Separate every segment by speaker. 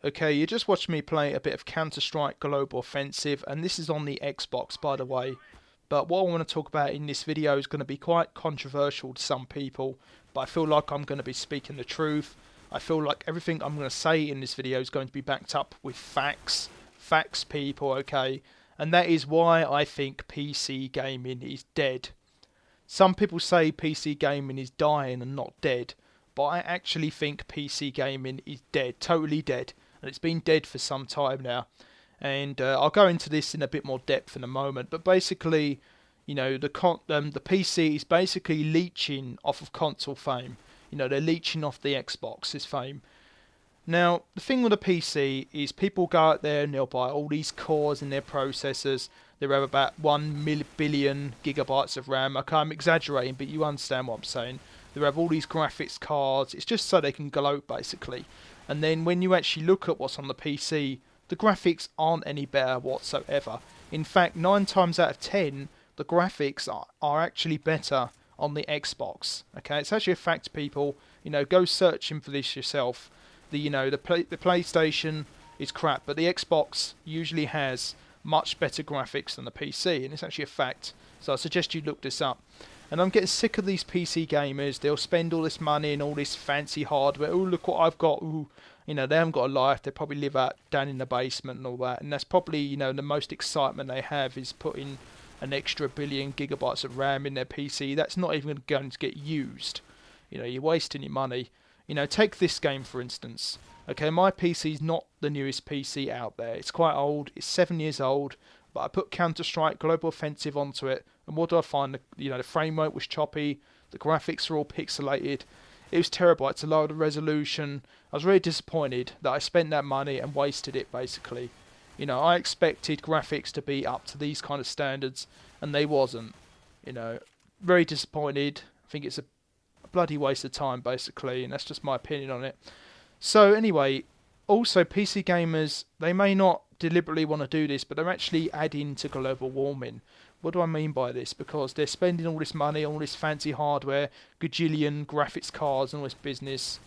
Speaker 1: Okay, you just watched me play a bit of Counter-Strike Global Offensive, and this is on the Xbox, by the way. But what I want to talk about in this video is going to be quite controversial to some people, but I feel like I'm going to be speaking the truth. I feel like everything I'm going to say in this video is going to be backed up with facts. Facts, people, okay? And that is why I think PC gaming is dead. Some people say PC gaming is dying and not dead, but I actually think PC gaming is dead, totally dead, and it's been dead for some time now. And I'll go into this in a bit more depth in a moment. But basically, you know, the PC is basically leeching off of console fame. You know, they're leeching off the Xbox's fame. Now, the thing with a PC is people go out there and they'll buy all these cores in their processors. They have about 1 billion gigabytes of RAM. Okay, I'm exaggerating, but you understand what I'm saying. They have all these graphics cards. It's just so they can gloat, basically. And then when you actually look at what's on the PC, the graphics aren't any better whatsoever. In fact, 9 times out of 10, the graphics are actually better on the Xbox. Okay, it's actually a fact, people. You know, go searching for this yourself. The PlayStation is crap, but the Xbox usually has much better graphics than the PC, and it's actually a fact. So I suggest you look this up. And I'm getting sick of these PC gamers. They'll spend all this money and all this fancy hardware. Oh, look what I've got. Ooh. You know, they haven't got a life. They probably live out down in the basement and all that. And that's probably, you know, the most excitement they have is putting an extra billion gigabytes of RAM in their PC. That's not even going to get used. You know, you're wasting your money. You know, take this game for instance. Okay, my PC's not the newest PC out there. It's quite old. It's 7 years old. But I put Counter-Strike Global Offensive onto it. And what do I find? The frame rate was choppy. The graphics are all pixelated. It was terrible. I had to lower the resolution. I was really disappointed that I spent that money and wasted it, basically. You know, I expected graphics to be up to these kind of standards, and they wasn't. You know, very disappointed. I think it's a bloody waste of time, basically, and that's just my opinion on it. So anyway, also PC gamers, they may not deliberately want to do this, but they're actually adding to global warming. What do I mean by this? Because they're spending all this money, all this fancy hardware, gajillion graphics cards and all this business,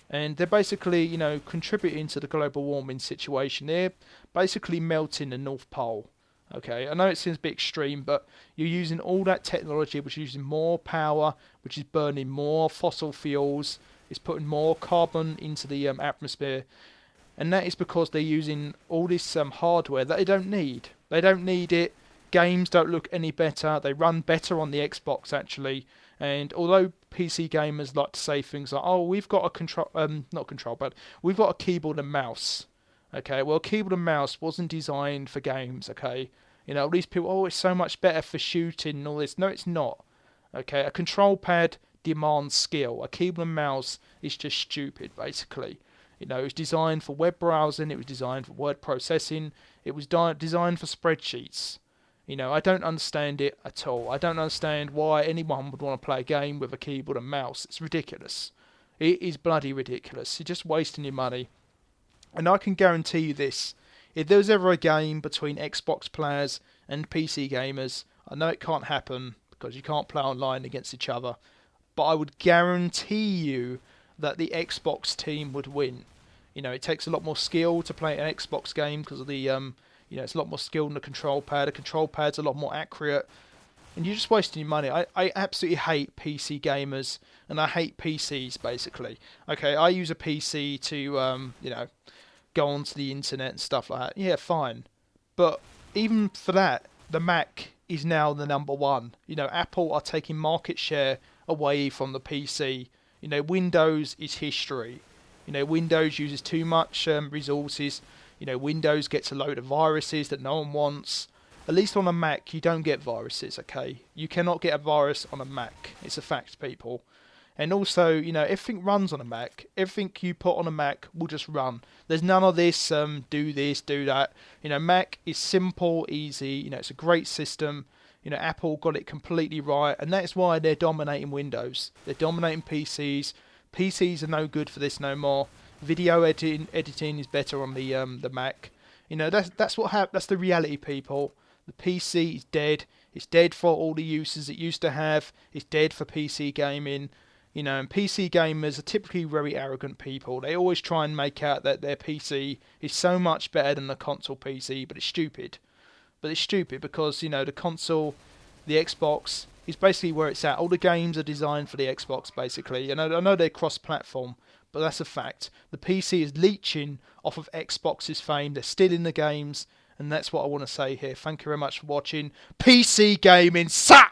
Speaker 1: and they're basically, you know, contributing to the global warming situation. They're basically melting the North Pole. Okay, I know it seems a bit extreme, but you're using all that technology, which is using more power, which is burning more fossil fuels, it's putting more carbon into the atmosphere, and that is because they're using all this hardware that they don't need. They don't need it. Games don't look any better. They run better on the Xbox actually. And although PC gamers like to say things like, "Oh, we've got a not control, but we've got a keyboard and mouse." Okay, well, keyboard and mouse wasn't designed for games. Okay, you know, all these people, oh, it's so much better for shooting and all this. No, it's not. Okay, a control pad demands skill. A keyboard and mouse is just stupid, basically. You know, it was designed for web browsing. It was designed for word processing. It was designed for spreadsheets. You know, I don't understand it at all. I don't understand why anyone would want to play a game with a keyboard and mouse. It's ridiculous. It is bloody ridiculous. You're just wasting your money. And I can guarantee you this. If there was ever a game between Xbox players and PC gamers, I know it can't happen because you can't play online against each other, but I would guarantee you that the Xbox team would win. You know, it takes a lot more skill to play an Xbox game because of the it's a lot more skill than the control pad. The control pad's a lot more accurate. And you're just wasting your money. I absolutely hate PC gamers. And I hate PCs, basically. Okay, I use a PC to, go onto the internet and stuff like that. Yeah, fine. But even for that, the Mac is now the number one. You know, Apple are taking market share away from the PC. You know, Windows is history. You know, Windows uses too much resources. You know, Windows gets a load of viruses that no one wants. At least on a Mac, you don't get viruses, okay? You cannot get a virus on a Mac. It's a fact, people. And also, you know, everything runs on a Mac. Everything you put on a Mac will just run. There's none of this, do this, do that. You know, Mac is simple, easy. You know, it's a great system. You know, Apple got it completely right. And that's why they're dominating Windows. They're dominating PCs. PCs are no good for this no more. Video editing is better on the Mac. You know, that's the reality, people. The PC is dead. It's dead for all the uses it used to have. It's dead for PC gaming. You know, and PC gamers are typically very arrogant people. They always try and make out that their PC is so much better than the console PC, but it's stupid. But it's stupid because, you know, the console, the Xbox, is basically where it's at. All the games are designed for the Xbox, basically. And I know they're cross-platform, but that's a fact. The PC is leeching off of Xbox's fame. They're stealing the games, and that's what I want to say here. Thank you very much for watching. PC gaming sucks!